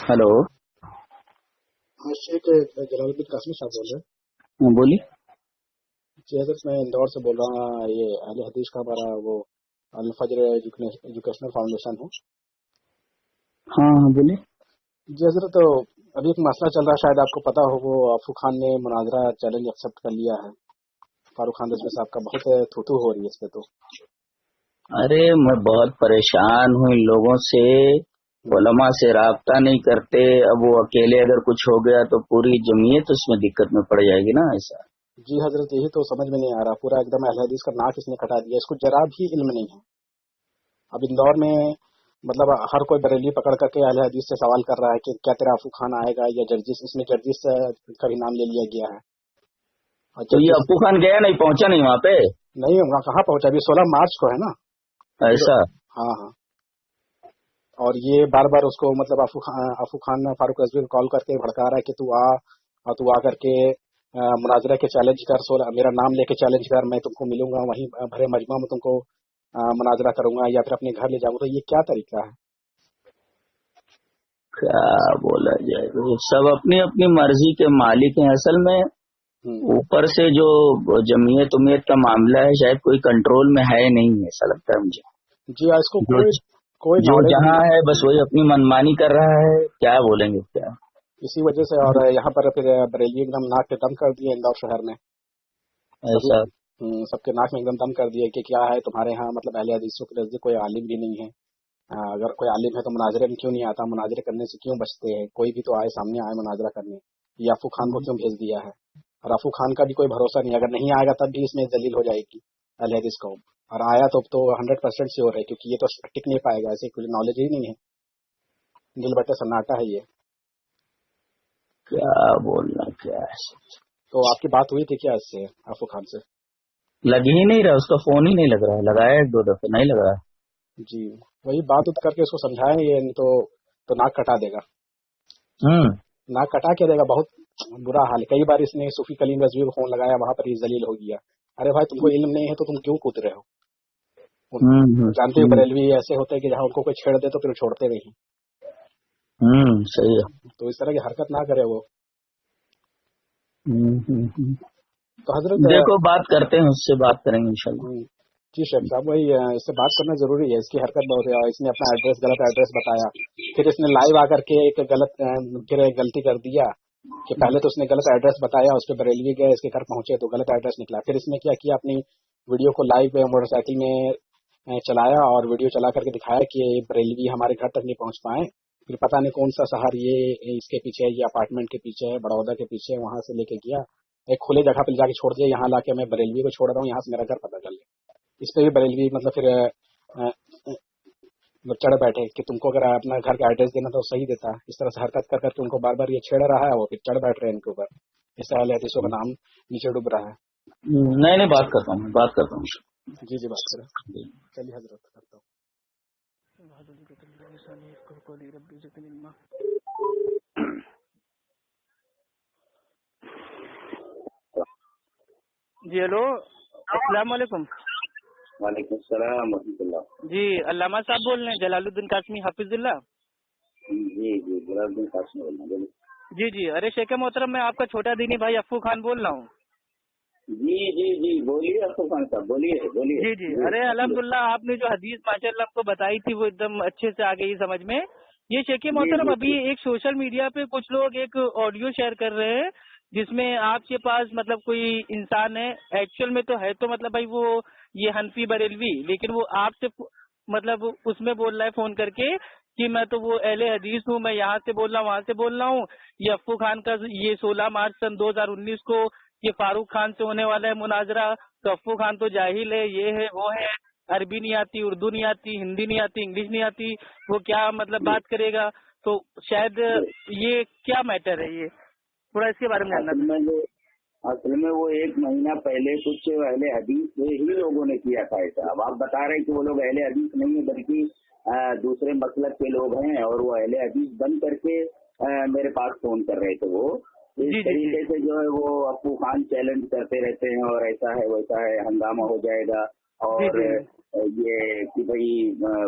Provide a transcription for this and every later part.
Hello. हाँ शेख जलालुद्दीन कासमी साहब बोल रहे हाँ, बोलिए। हैं जी हजरत। मैं इंदौर से बोल रहा हूँ। ये अहले हदीस का हमारा वो अल फजर एजुकेशनल फाउंडेशन है हाँ हाँ, बोलिए। जी हजरत। तो अभी एक मसला चल रहा है, शायद आपको पता हो, वो अफू खान ने मुनाजरा चैलेंज एक्सेप्ट कर लिया है। फारूक खान रजवी साहब का बहुत थू हो रही है इस पे। तो अरे मैं बहुत परेशान हूँ इन लोगों से। उलमा से राब्ता नहीं करते। अब वो अकेले अगर कुछ हो गया तो पूरी जमीयत उसमें दिक्कत में पड़ जाएगी ना। ऐसा जी हजरत, यही तो समझ में नहीं आ रहा। पूरा एकदम अहले हदीस का नाक इसने कटा दिया। इसको जरा भी इल्म नहीं है। अब इंदौर में मतलब हर कोई बरेली पकड़ करके अहले हदीस से सवाल कर रहा है कि क्या तेरा अफू खान आएगा या जर्जिस। इसमें जर्जिस का भी नाम ले लिया गया है। और तो ये जर्जिस अप्पू खान गया नहीं, पहुंचा नहीं वहाँ पे। नहीं, वहाँ कहाँ पहुंचा? अभी 16 मार्च को है ना। ऐसा। हाँ हाँ। और ये बार बार उसको मतलब अफू खान फारूक रजवी को कॉल करके भड़का रहा है कि तू आ, और तू आ करके मुनाजरा के चैलेंज कर। मेरा नाम लेके चैलेंज कर, मैं तुमको मिलूंगा वहीं भरे मजमा में, तुमको मुनाजरा करूंगा या फिर अपने घर ले जाऊंगा। तो ये क्या तरीका है? क्या बोला जाए, ये सब अपनी अपनी मर्जी के मालिक हैं असल में। ऊपर से जो जमीयत उम्मीयत का मामला है, शायद कोई कंट्रोल में है नहीं, ऐसा लगता है मुझे। जी इसको जो कोई जो नॉलेज जहाँ नहीं। है बस वही अपनी मनमानी कर रहा है। क्या बोलेंगे क्या। इसी वजह से। और यहाँ पर फिर बरेली एकदम नाक पे दम कर दिए इंदौर शहर में सभी। ऐसा। सबके नाक में एकदम दम कर दिए कि क्या है तुम्हारे यहाँ, मतलब अहले हदीसों के नजदीक कोई आलिम भी नहीं है। अगर कोई आलिम है तो मुनाजरे में क्यों नहीं आता? मुनाजरे करने से क्यों बचते हैं? कोई भी तो आए, सामने आए मुनाजरा करने। ये अफू खान को क्यों भेज दिया है? और अफू खान का भी कोई भरोसा नहीं। अगर नहीं आएगा तब भी इसमें दलील हो जाएगी अहले हदीस कौम। और आया तो 100% श्योर है, क्योंकि ये तो टिक नहीं पाएगा। ऐसे कुछ नॉलेज ही नहीं है। दिल बटे सन्नाटा है ये। क्या बोलना क्या है। तो आपकी बात हुई थी क्या इससे, अफू खान से? लग ही नहीं रहा, उसका फोन ही नहीं लग रहा है। लगाया एक दो दफे, नहीं लग रहा। जी वही बात उठ करके उसको समझाएं, ये नहीं तो नाक कटा देगा। नाक कटा के देगा। बहुत बुरा हाल है। कई बार इसने सूफी कलीम रजवी को फोन लगाया, वहां पर ही जलील हो गया। अरे भाई, तुमको इल्म नहीं है तो तुम क्यों कूद रहे हो? जानते हो बरेलवी ऐसे होते हैं कि जहाँ उनको कोई छेड़ दे तो फिर छोड़ते नहीं। सही है। तो इस तरह की हरकत ना करे वो। तो हजरत देखो बात करते हैं, उससे बात करेंगे इंशाल्लाह। जी शेख साहब, वही इससे बात करना जरूरी है। इसकी हरकत बहुत है। इसने अपना एड्रेस, गलत एड्रेस बताया। फिर इसने लाइव आकर के एक गलती कर दिया कि पहले तो उसने गलत एड्रेस बताया, उस पर बरेलवी गए, इसके घर पहुंचे तो गलत एड्रेस निकला। फिर इसने क्या किया, अपनी वीडियो को लाइव मोटरसाइकिल में चलाया और वीडियो चला करके दिखाया कि बरेलवी हमारे घर तक नहीं पहुंच पाए। फिर पता नहीं कौन सा शहर ये इसके पीछे है, ये अपार्टमेंट के पीछे है, बड़ौदा के पीछे है, वहां से लेके गया एक खुले जगह पे जाके छोड़ दिया। यहाँ लाके मैं बरेलवी को छोड़ रहा हूँ, यहाँ से मेरा घर पता चल गया। इस पे भी बरेलवी मतलब फिर चढ़ बैठे कि तुमको अगर अपना घर का एड्रेस देना तो सही देता। इस तरह से हरकत कर करके उनको बार बार ये छेड़ रहा है, वो फिर चढ़ बैठ रहे हैं इनके ऊपर। इससे अहले हदीसों का नाम नीचे डूब रहा है। नहीं बात करता हूँ। जी जी, बात करें। चलिए हजरत, करता हूँ। जी हेलो, अस्सलाम वालेकुम। वालेकुम सलाम रहमतुल्लाह। जी अल्लामा साहब बोल रहे हैं, जलालुद्दीन कासमी हाफिजुल्लाह। जी जलालुद्दीन कासमी बोल रहा हूं। जी अरे शेख मोहतरम, मैं आपका छोटा दीनी भाई अफू खान बोल रहा हूँ। जी बोलिए अफू खान साहब, बोलिए। जी अरे अल्हम्दुलिल्लाह, आपने जो हदीस माशाल्लाह हमको बताई थी वो एकदम अच्छे से आ गई समझ में। ये शेख मोहतरम, अभी एक सोशल मीडिया पे कुछ लोग एक ऑडियो शेयर कर रहे हैं जिसमें आपके पास मतलब कोई इंसान है, एक्चुअल में तो है तो मतलब भाई वो ये हनफी बरेलवी, लेकिन वो आपसे मतलब उसमें बोल रहा है फोन करके कि मैं तो वो अहले हदीस हूँ, मैं यहाँ से बोल रहा हूँ वहाँ से बोल रहा हूँ। ये अफू खान का ये 16 मार्च सन 2019 को ये फारूक खान से होने वाला है मुनाजरा। तो अफू खान तो जाहिल है, ये है वो है, अरबी नहीं आती, उर्दू नहीं आती, हिंदी नहीं आती, इंग्लिश नहीं आती, वो क्या मतलब बात करेगा। तो शायद ये क्या मैटर है, ये थोड़ा इसके बारे में जानना था। असल में वो 1 महीना पहले कुछ अहले हदीस से ही लोगों ने किया था ऐसा। अब आप बता रहे हैं कि वो लोग अहले हदीस नहीं है बल्कि दूसरे मसलक के लोग हैं, और वो अहले हदीस बन करके मेरे पास फोन कर रहे थे। वो इस तरीके से जो है वो अफू खान चैलेंज करते रहते हैं, और ऐसा है वैसा है, हंगामा हो जाएगा और ये कि भाई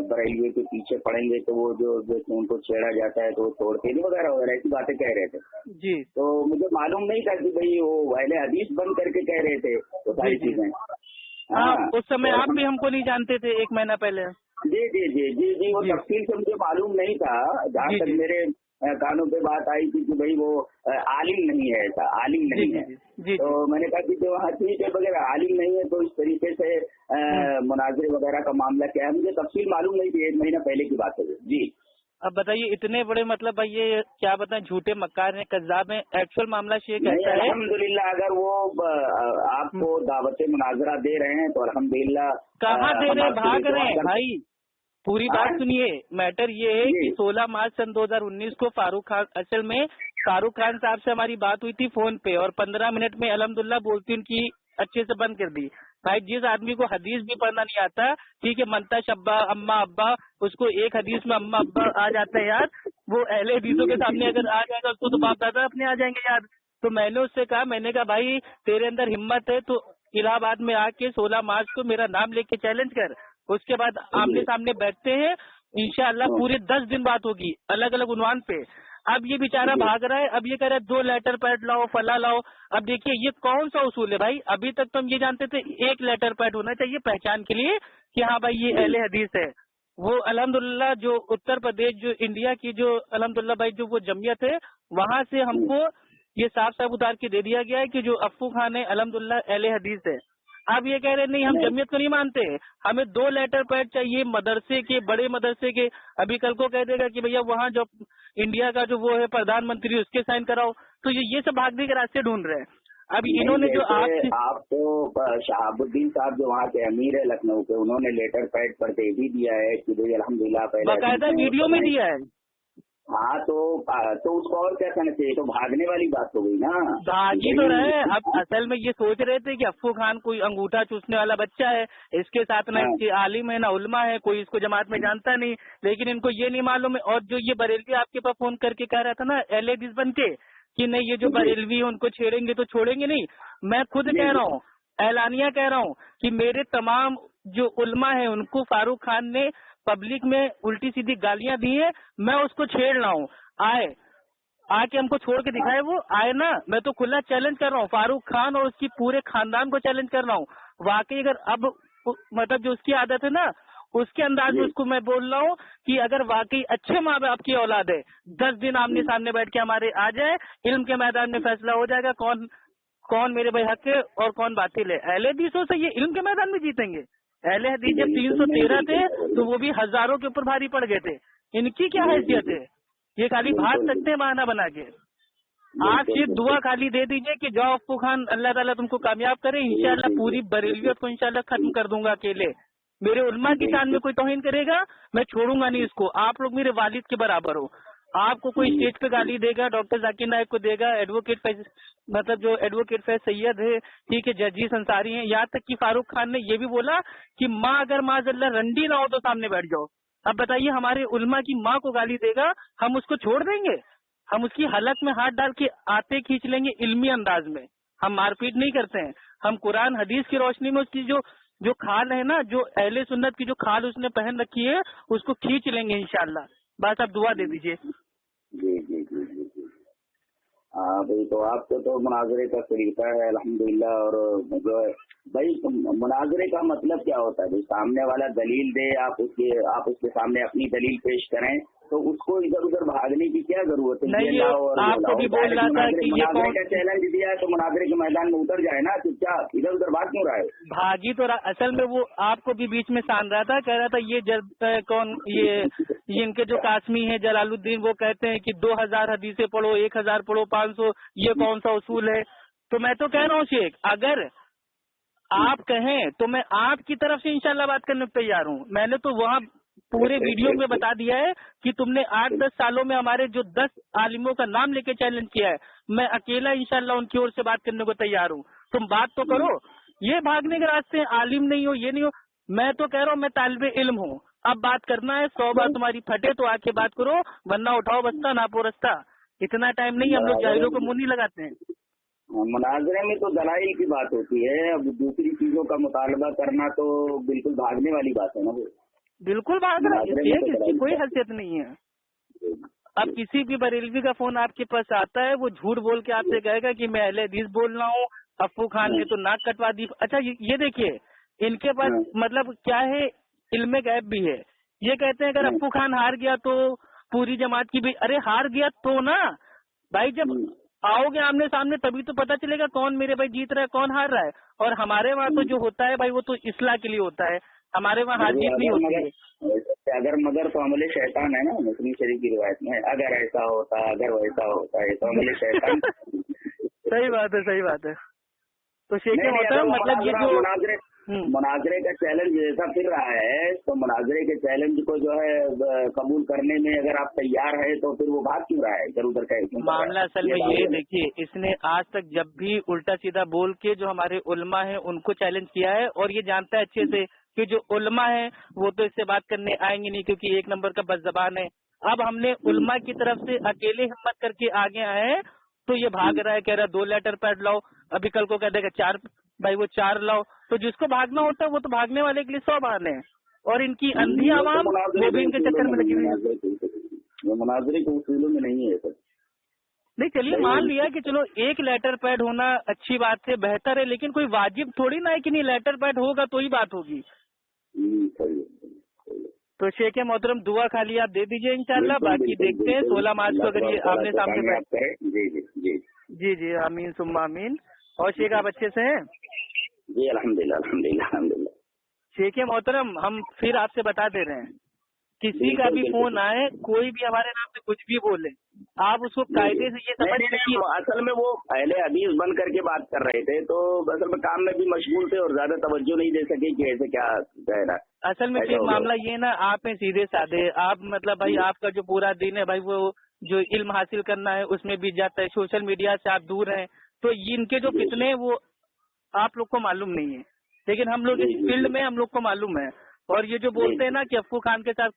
बरेलवी के पीछे पड़ेंगे तो वो जो उनको छेड़ा जाता है तो वो छोड़ते नहीं वगैरह वगैरह ऐसी बातें कह रहे थे जी। तो मुझे मालूम नहीं था कि भाई वो अहले हदीस बंद करके कह रहे थे तो सारी चीजें। हाँ, उस समय आप भी हमको नहीं जानते थे 1 महीना पहले। जी जी जी जी जी वो तफसील से मुझे मालूम नहीं था। जहाँ तक मेरे कानों पे बात आई थी कि भाई वो आलिम नहीं है, ऐसा आलिम नहीं है। तो मैंने कहा कि जो हाँ ठीक है वगैरह आलिम नहीं है तो इस तरीके से मुनाजरे वगैरह का मामला क्या है मुझे तफसील मालूम नहीं थी। 1 महीना पहले की बात है जी। अब बताइए इतने बड़े मतलब भाई ये क्या बताएं झूठे मक्कार हैं कज़्ज़ाब हैं। एक्चुअल मामला शेख ऐसा है अल्हम्दुलिल्लाह अगर वो आपको दावत मुनाजरा दे रहे हैं तो अल्हम्दुलिल्लाह। कहाँ दे रहे भाग रहे हैं भाई, पूरी बात सुनिए। मैटर ये है कि 16 मार्च सन 2019 को फारूक खान, असल में फारूक खान साहब से हमारी बात हुई थी फोन पे और 15 मिनट में अल्हम्दुलिल्लाह बोलती उनकी अच्छे से बंद कर दी। भाई जिस आदमी को हदीस भी पढ़ना नहीं आता, ठीक है, मनता शब्बा अम्मा अब्बा, उसको एक हदीस में अम्मा अब्बा आ जाता है याद, वो अहले हदीसों के सामने अगर आ जाएगा उसको तो बाप दादा अपने आ जाएंगे याद। तो मैंने उससे कहा, मैंने कहा भाई तेरे अंदर हिम्मत है तो इलाहाबाद में आके 16 मार्च को मेरा नाम लेके चैलेंज कर, उसके बाद आमने सामने बैठते हैं इंशाअल्लाह। पूरे 10 दिन बात होगी अलग अलग उन्वान पे। अब ये बेचारा भाग रहा है, अब ये कह रहा है 2 लेटर पैड लाओ फला लाओ। अब देखिए ये कौन सा उसूल है भाई, अभी तक तो हम ये जानते थे 1 लेटर पैड होना चाहिए पहचान के लिए कि हाँ भाई ये अहले हदीस है। वो अल्हम्दुलिल्लाह जो उत्तर प्रदेश जो इंडिया की जो अल्हम्दुलिल्लाह भाई जो वो जमीयत है वहां से हमको ये साफ साफ उतार के दे दिया गया है कि जो अफ्फू खान है अल्हम्दुलिल्लाह अहले हदीस है। अब ये कह रहे नहीं हम जमीयत को नहीं मानते, हमें 2 लेटर पैड चाहिए मदरसे के, बड़े मदरसे के। अभी कल को कह देगा कि भैया वहाँ जो इंडिया का जो वो है प्रधानमंत्री उसके साइन कराओ। तो ये सब भागने के रास्ते ढूंढ रहे हैं। अभी इन्होंने जो आपको शहाबुद्दीन साहब जो वहाँ के अमीर है लखनऊ के, उन्होंने लेटर पैड पर दे भी दिया है कि भाई अल्हम्दुलिल्लाह पहले बाकायदा वीडियो में दिया है। हाँ तो उसको और क्या कहना चाहिए, तो भागने वाली बात हो गई ना। भागी तो रहे। अब असल में ये सोच रहे थे कि अफ्फू खान कोई अंगूठा चूसने वाला बच्चा है, इसके साथ ना इसके आलिम है ना उल्मा है, कोई इसको जमात में जानता नहीं, लेकिन इनको ये नहीं मालूम है। और जो ये बरेलवी आपके पास फोन करके कह रहा था ना अहले हदीस बन के कि नहीं ये जो बरेलवी है उनको छेड़ेंगे तो छोड़ेंगे नहीं, मैं खुद कह रहा हूँ, एलानिया कह रहा हूँ कि मेरे तमाम जो उल्मा है उनको फारूक खान ने पब्लिक में उल्टी सीधी गालियां दी है, मैं उसको छेड़ रहा हूँ। आके हमको छोड़ के दिखाए, वो आए ना। मैं तो खुला चैलेंज कर रहा हूँ फारूक खान और उसकी पूरे खानदान को चैलेंज कर रहा हूँ। वाकई अगर अब मतलब जो उसकी आदत है ना उसके अंदाज में उसको मैं बोल रहा हूँ कि अगर वाकई अच्छे माँ बाप की औलाद है 10 दिन आमने सामने बैठ के हमारे आ जाए, इल्म के मैदान में फैसला हो जाएगा कौन मेरे भाई हक है और कौन बातिल है। अहले हदीसों से ये इल्म के मैदान में जीतेंगे। अहले हदीस जब 313 थे तो वो भी हजारों के ऊपर भारी पड़ गए थे। इनकी क्या हैसियत है, ये खाली भाग सकते हैं बहाना बना के। आप सिर्फ दुआ खाली दे दीजिए कि जाओ अफ्फू खान अल्लाह ताला तुमको कामयाब करे, इंशाल्लाह पूरी बरेलियत को इंशाल्लाह खत्म कर दूंगा अकेले। मेरे उल्मा की शान में कोई तौहीन करेगा मैं छोड़ूंगा नहीं इसको। आप लोग मेरे वालिद के बराबर हो। आपको कोई स्टेज पे गाली देगा, डॉक्टर जाकिर नाइक को देगा, एडवोकेट फैज मतलब जो एडवोकेट फैज सैयद है, ठीक है, जजीज अंसारी है, यहाँ तक कि फारूक खान ने ये भी बोला कि माँ अगर माज़अल्लाह रंडी ना हो तो सामने बैठ जाओ। अब बताइए हमारे उल्मा की माँ को गाली देगा, हम उसको छोड़ देंगे? हम उसकी हलक में हाथ डाल के आते खींच लेंगे इल्मी अंदाज में। हम मारपीट नहीं करते हैं। हम कुरान हदीस की रोशनी में उसकी जो खाल है ना, जो अहले सुन्नत की जो खाल उसने पहन रखी है उसको खींच लेंगे इंशाल्लाह। बस आप दुआ दे दीजिए। जी जी जी जी जी हाँ भाई, तो आपको तो मुनाजरे का तरीका है अल्हम्दुलिल्लाह। और जो है भाई मुनाजरे का मतलब क्या होता है, भाई सामने वाला दलील दे, आप उसके सामने अपनी दलील पेश करें, तो उसको इधर उधर भागने की क्या जरूरत है। नहीं, आपको भी बोल रहा था कि ये कौन का चैलेंज दिया है तो मुनाजरे के मैदान में उतर जाए ना, चुपचाप इधर उधर भाग क्यों रहा है। भागी तो असल में वो आपको भी बीच में सान रहा था, कह रहा था ये कौन ये इनके जो कासमी है जलालुद्दीन, वो कहते हैं कि 2000 हदीसें पढ़ो, 1000 पढ़ो, 500, ये कौन सा उसूल है। तो मैं तो कह रहा हूँ शेख, अगर आप कहें तो मैं आपकी तरफ से इंशाल्लाह बात करने को तैयार हूँ। मैंने तो वहाँ पूरे वीडियो में बता दिया है कि तुमने 8-10 सालों में हमारे जो 10 आलिमों का नाम लेके चैलेंज किया है, मैं अकेला इंशाल्लाह उनकी ओर से बात करने को तैयार हूँ। तुम बात तो करो। ये भागने के रास्ते हैं, आलिम नहीं हो, ये नहीं हो। मैं तो कह रहा हूँ मैं तालिबे इल्म हूँ। अब बात करना है, 100 बार तुम्हारी फटे तो आके बात करो, वरना उठाओ बस्ता नापो रस्ता। इतना टाइम नहीं, हम लोग जाहिलों को मुंह नहीं लगाते हैं। मुनाजरे में तो दलाइल की बात होती है, अब दूसरी चीजों का मुतालबा करना तो बिल्कुल भागने वाली बात है ना वो। बिल्कुल भाग रहा है, मुनाजरे में तो इसकी दलाइल कोई हैसियत नहीं है। अब किसी भी बरेलवी का फोन आपके पास आता है, वो झूठ बोल के आपसे कहेगा कि मैं अहले हदीस बोल रहा हूँ, अफ्फू खान ने तो नाक कटवा दी। अच्छा ये देखिए, इनके पास मतलब क्या है, इल्मे गैब भी है। ये कहते हैं अगर अफ्फू खान हार गया तो पूरी जमात की भी, अरे हार गया तो ना भाई, जब आओगे आमने सामने तभी तो पता चलेगा कौन मेरे भाई जीत रहा है कौन हार रहा है। और हमारे वहाँ तो जो होता है भाई वो तो इस्लाह के लिए होता है, हमारे वहाँ हार जीत नहीं होती है। अगर मगर तो अमले शैतान है ना, मुस्लिम शरीफ की रिवायत में, अगर ऐसा होता अगर वैसा होता है तो अमले शैतान। सही बात है, सही बात है। तो शेख मोहतरम मतलब ये जो मुनाजरे का चैलेंज जैसा फिर रहा है, तो मुनाजरे के चैलेंज को जो है कबूल करने में अगर आप तैयार है तो फिर वो भाग क्यों रहा है इधर उधर का? मामला असल में ये देखिए, इसने आज तक जब भी उल्टा सीधा बोल के जो हमारे उलमा है उनको चैलेंज किया है, और ये जानता है अच्छे से कि जो उलमा है वो तो इससे बात करने आएंगे नहीं, क्योंकि एक नंबर का बदज़बान है। अब हमने उलमा की तरफ से अकेले हिम्मत करके आगे आए हैं, तो ये भाग रहा है, कह रहा है 2 लेटर पैड लाओ, अभी कल को कह देगा 4, भाई वो 4 लाओ। तो जिसको भागना होता है वो तो भागने वाले के लिए 100 बहाने हैं, और इनकी अंधी आवाम वो भी इनके चक्कर में लगी हुई है। मुनाजरे के उसूलों में नहीं है सर। नहीं चलिए मान लिया कि चलो 1 लेटर पैड होना अच्छी बात है, बेहतर है, लेकिन कोई वाजिब थोड़ी ना है कि नहीं लेटर पैड होगा तो ही बात होगी। तो शेख मोहतरम दुआ खाली आप दे दीजिए इंशाल्लाह, बाकी देखते हैं 16 मार्च को अगर ये आमने सामने जी जी आमीन सुम्मा आमीन। और शेख आप अच्छे से हैं? जी अल्हम्दुलिल्लाह अल्हम्दुलिल्लाह अल्हम्दुलिल्लाह। शेख मोहतरम हम फिर आपसे बता दे रहे हैं, किसी का भी फोन आए, कोई भी हमारे नाम से कुछ भी बोले, आप उसको कायदे से ये समझ लीजिए। असल में वो पहले हदीस बन करके बात कर रहे थे, तो असल में काम में भी मशगूल थे और ज्यादा तवज्जो नहीं दे सके कि ऐसे क्या कह रहा है। असल में फिर मामला ये ना, आप हैं सीधे साधे, आप मतलब भाई आपका जो पूरा दिन है भाई वो जो इल्म हासिल करना है उसमें बीत जाता है, सोशल मीडिया से आप दूर हैं, तो इनके जो फितने हैं वो आप लोग को मालूम नहीं है, लेकिन हम लोग इस फील्ड में हम लोग को मालूम है। और ये जो बोलते हैं ना कि अफ्फू खान के साथ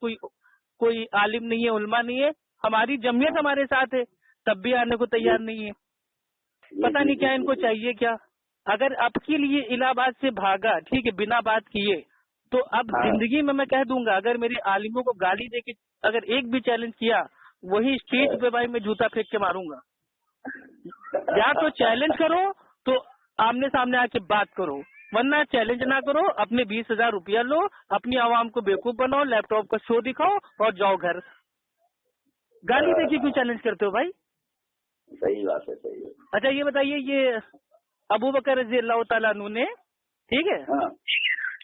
कोई आलिम नहीं है, उलमा नहीं है, हमारी जमीयत हमारे साथ है तब भी आने को तैयार नहीं है। पता नहीं क्या इनको चाहिए क्या। अगर आपके लिए इलाहाबाद से भागा, ठीक है, बिना बात किए, तो अब जिंदगी में मैं कह दूंगा अगर मेरे आलिमों को गाली दे के अगर एक भी चैलेंज किया, वही स्टेज पे भाई मैं जूता फेंक के मारूंगा। या तो चैलेंज करो तो आमने सामने आके बात करो, वरना चैलेंज ना करो, अपने 20,000 रुपया लो, अपनी आवाम को बेवकूफ बनाओ, लैपटॉप का शो दिखाओ और जाओ घर। गाली देखिए क्यों चैलेंज करते हो भाई? सही बात है, सही है। अच्छा ये बताइए, ये अबू बकर रज़ी अल्लाह तआला अन्हु ने, ठीक है,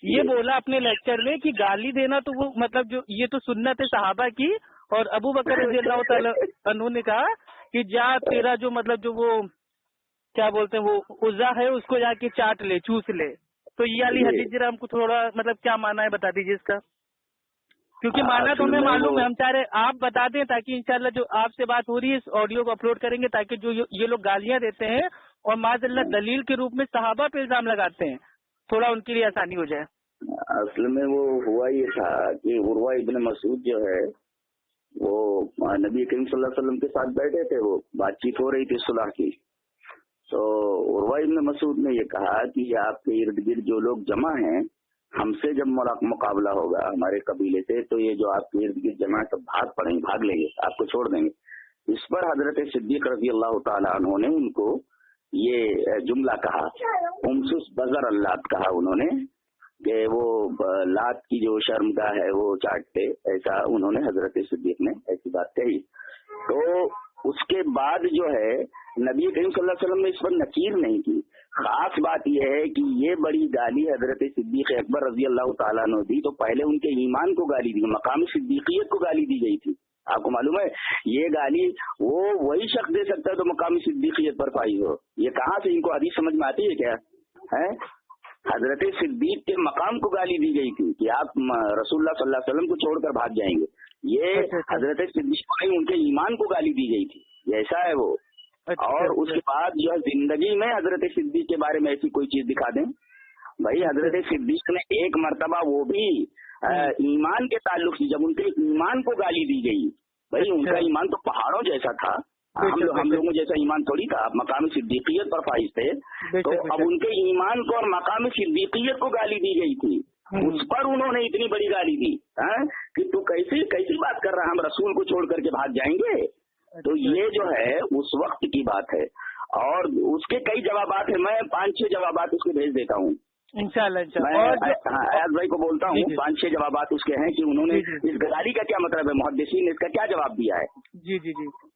ये बोला अपने लेक्चर में कि गाली देना तो वो मतलब जो ये तो सुन्नत है सहाबा की, और अबू बकर रज़ी अल्लाह तआला अन्हु ने कहा कि जा तेरा जो मतलब जो वो क्या बोलते हैं वो उज़्ज़ा है उसको जाके चाट ले, चूस ले। तो ये वाली हदीस जरा हमको थोड़ा मतलब क्या माना है बता दीजिए इसका, क्योंकि माना तो हमें मालूम है, हम चाह रहे आप बता दें ताकि इंशाल्लाह जो आपसे बात हो रही है इस ऑडियो को अपलोड करेंगे, ताकि जो ये लोग गालियां देते हैं और माज़अल्लाह दलील के रूप में सहाबा पे इल्जाम लगाते हैं, थोड़ा उनके लिए आसानी हो जाए। असल में वो हुआ ये था कि उर्वा इब्न मसूद जो है वो नबी करीम सल्लल्लाहु अलैहि वसल्लम के साथ बैठे थे, वो बातचीत हो रही थी सुलह की। तो उर्वा इब्न मसूद ने ये कहा कि आपके इर्द गिर्द जो लोग जमा हैं, हमसे जब मुकाबला होगा हमारे कबीले से, तो ये जो आपके इर्द गिर्द जमा है सब भाग पड़ेंगे, भाग लेंगे, आपको छोड़ देंगे। इस पर हजरत सिद्दीक रज़ी अल्लाह तआला अन्हु ने उनको ये जुमला कहा, उमसुस बजर अल्लात कहा उन्होंने, कि वो लात की जो शर्मगाह है वो चाटते, ऐसा उन्होंने हजरत सिद्दीक ने ऐसी बात कही। तो उसके बाद जो है नबी करीम सल्लल्लाहु अलैहि वसल्लम ने इस पर नकीर नहीं की। खास बात यह है कि ये बड़ी गाली हजरत सिद्दीक अकबर रज़ी अल्लाह तआला अन्हु दी, तो पहले उनके ईमान को गाली दी, मकाम सिद्दीकियत को गाली दी गई थी। आपको मालूम है ये गाली वो वही शख्स दे सकता है तो मकाम सिद्दीकियत पर फाइज हो। ये कहाँ से इनको हदीस समझ में आती है क्या है? हजरत सिद्दीक के मकाम को गाली दी गई थी कि आप रसूलुल्लाह सल्लल्लाहु अलैहि वसल्लम को छोड़कर भाग जाएंगे। ये हजरत सिद्दीक को नहीं, उनके ईमान को गाली दी गई थी, ऐसा है वो। और उसके बाद जो है जिंदगी में हजरत सिद्दीक के बारे में ऐसी कोई चीज दिखा दें भाई। हजरत सिद्दीक ने एक मर्तबा वो भी ईमान के ताल्लुक से, जब उनके ईमान को गाली दी गई, भाई उनका ईमान तो पहाड़ों जैसा था, हम लोगों जैसा ईमान थोड़ी था, आप मकाम सिद्दीकियत पर फाइज थे, तो अब उनके ईमान को और मकाम सिद्दीकियत को गाली दी गई थी, उस पर उन्होंने इतनी बड़ी गाली दी कि तू कैसी बात कर रहा है, हम रसूल को छोड़ करके भाग जाएंगे। तो ये जो है उस वक्त की बात है, और उसके कई जवाबात है, मैं 5-6 जवाबात उसके भेज देता हूँ इंशाल्लाह। और अयाज भाई को बोलता हूँ 5-6 जवाबात उसके हैं कि उन्होंने इस गाली का क्या मतलब है, मुहद्दिसीन ने इसका क्या जवाब दिया है। जी,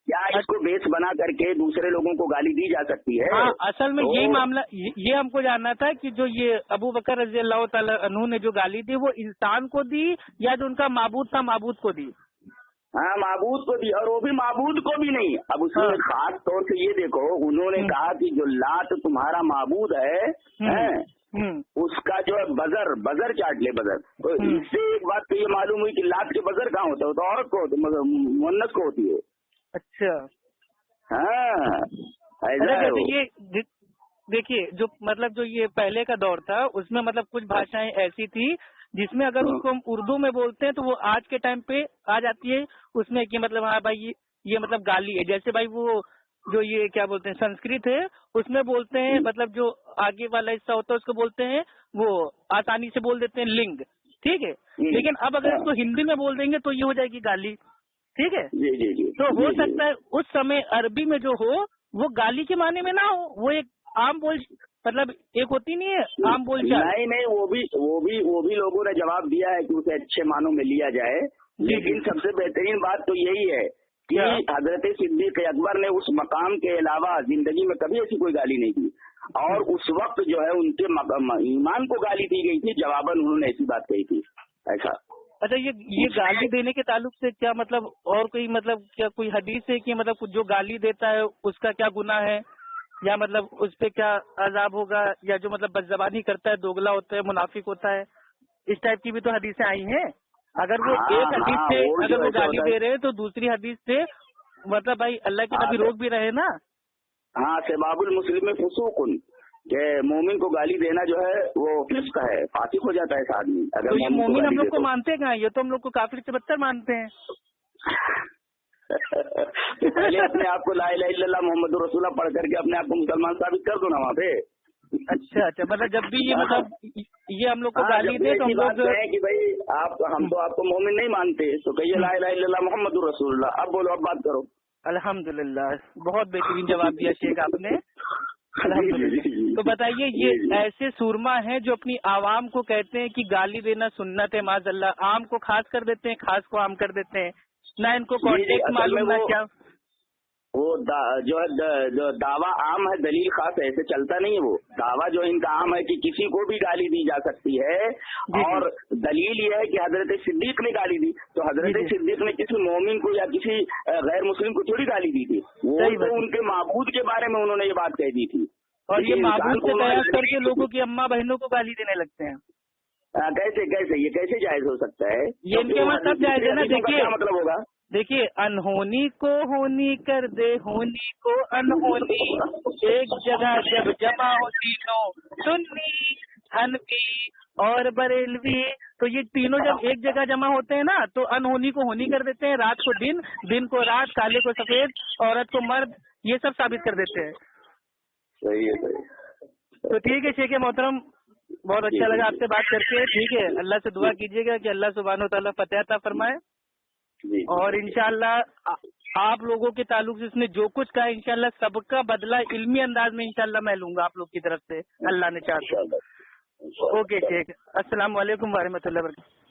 क्या इसको बेस बना करके दूसरे लोगों को गाली दी जा सकती है? हाँ, असल में यही मामला, ये हमको जानना था कि जो ये अबू बकर रज़ी अल्लाह तआला अन्हु ने जो गाली दी वो इंसान को दी या जो उनका माबूद था माबूद को दी? हाँ, माबूद को दी, और वो भी माबूद को भी नहीं। अब उसमें खास तौर से ये देखो, उन्होंने कहा कि जो लात तुम्हारा माबूद है उसका जो है बजर चाट ले, बजर। तो इससे एक बात तो ये मालूम हुई कि लात के बजर कहाँ होता है, तो औरत को होती है, मुन्नस को होती है। अच्छा, हाँ, ये देखिए जो मतलब जो ये पहले का दौर था उसमें मतलब कुछ भाषाएं ऐसी थी जिसमें अगर उसको हम उर्दू में बोलते हैं तो वो आज के टाइम पे आ जाती है उसमें कि मतलब हाँ भाई ये मतलब गाली है। जैसे भाई वो जो ये क्या बोलते हैं संस्कृत है उसमें बोलते हैं मतलब जो आगे वाला हिस्सा होता है उसको बोलते हैं वो आसानी से बोल देते हैं लिंग, ठीक है। लेकिन अब अगर इसको हिंदी में बोल देंगे तो ये हो जाएगी गाली, ठीक है। तो हो सकता है उस समय अरबी में जो हो वो गाली के माने में ना हो, वो एक आम बोल मतलब एक होती नहीं है आम बोलचाल। नहीं, वो भी लोगों ने जवाब दिया है कि उसे अच्छे मानों में लिया जाए, लेकिन सबसे बेहतरीन बात तो यही है कि हजरत सिद्दीक अकबर ने उस मकाम के अलावा जिंदगी में कभी ऐसी कोई गाली नहीं दी, और उस वक्त जो है उनके ईमान को गाली दी गई थी, जवाबन उन्होंने ऐसी बात कही थी, ऐसा। अच्छा, ये गाली देने के ताल्लुक से क्या मतलब और कोई मतलब क्या कोई हदीस है कि मतलब जो गाली देता है उसका क्या गुनाह है, या मतलब उस पे क्या अजाब होगा, या जो मतलब बदजबानी करता है दोगला होता है मुनाफिक होता है, इस टाइप की भी तो हदीसें आई हैं। अगर वो एक हदीस से अगर वो गाली दे रहे हैं तो दूसरी हदीस से मतलब भाई अल्लाह की नबी रोक भी रहे ना। हाँ, सबाबुल मुस्लिम फुसूकुन, कि मोमिन को गाली देना जो है वो फिस्क है, फासिक हो जाता है इस आदमी। अगर तो ये मोमिन हम लोग को मानते कहाँ, ये तो हम लोग को काफिर से बदतर मानते हैं। तो पहले अपने आप को ला इलाहा इल्लल्लाह मोहम्मद रसूलुल्लाह पढ़ करके अपने आप को मुसलमान साबित कर दो ना वहाँ पे। अच्छा, मतलब जब भी ये मतलब ये हम लोग को गाली दे तो हम लोग कि भाई हम तो आपको मोमिन नहीं मानते, तो कहिए ला इलाहा इल्लल्लाह मोहम्मद रसूलुल्लाह। अब बोलो, अब बात करो। अल्हम्दुलिल्लाह, बहुत बेहतरीन जवाब दिया शेख आपने, अल्हम्दुलिल्लाह। तो बताइए ये ऐसे सूरमा हैं जो अपनी आवाम को कहते हैं कि गाली देना सुन्नत है, माज़अल्लाह, आम को खास कर देते हैं, खास को आम कर देते हैं, ना इनको कॉन्टेक्ट मालूम ना क्या। वो जो है जो दावा आम है दलील खास है, ऐसे चलता नहीं है। वो दावा जो इनका आम है कि किसी को भी गाली दी जा सकती है, और दलील ये है कि हजरत सिद्दीक ने गाली दी, तो हजरत सिद्दीक ने किसी मोमिन को या किसी गैर मुस्लिम को थोड़ी गाली दी थी, वो तो उनके माबूद के बारे में उन्होंने ये बात कह दी थी। और ये माबूद से कयास करके लोगों की अम्मा बहनों को गाली देने लगते हैं। कैसे ये कैसे जायज हो सकता है? ये इनके मतलब जायज है ना। देखिए क्या मतलब होगा, देखिए अनहोनी को होनी कर दे, होनी को अनहोनी, एक जगह जब जमा होती तो सुन्नी हनफी और बरेलवी, तो ये तीनों जब एक जगह जमा होते हैं ना तो अनहोनी को होनी कर देते हैं, रात को दिन, दिन को रात, काले को सफेद, औरत को मर्द, ये सब साबित कर देते हैं। सही है। तो ठीक है शेख मोहतरम, बहुत अच्छा लगा आपसे बात करके। ठीक है, अल्लाह से दुआ कीजिएगा कि अल्लाह सुब्हानहू व तआला फतह अता फरमाए, और इंशाअल्लाह आप लोगों के ताल्लुक से इसने जो कुछ कहा इंशाअल्लाह सबका बदला इल्मी अंदाज में इंशाअल्लाह मैं लूंगा आप लोग की तरफ से, अल्लाह ने चाहा। ओके शेख, अस्सलाम वालेकुम व रहमतुल्लाहि व बरकातहू।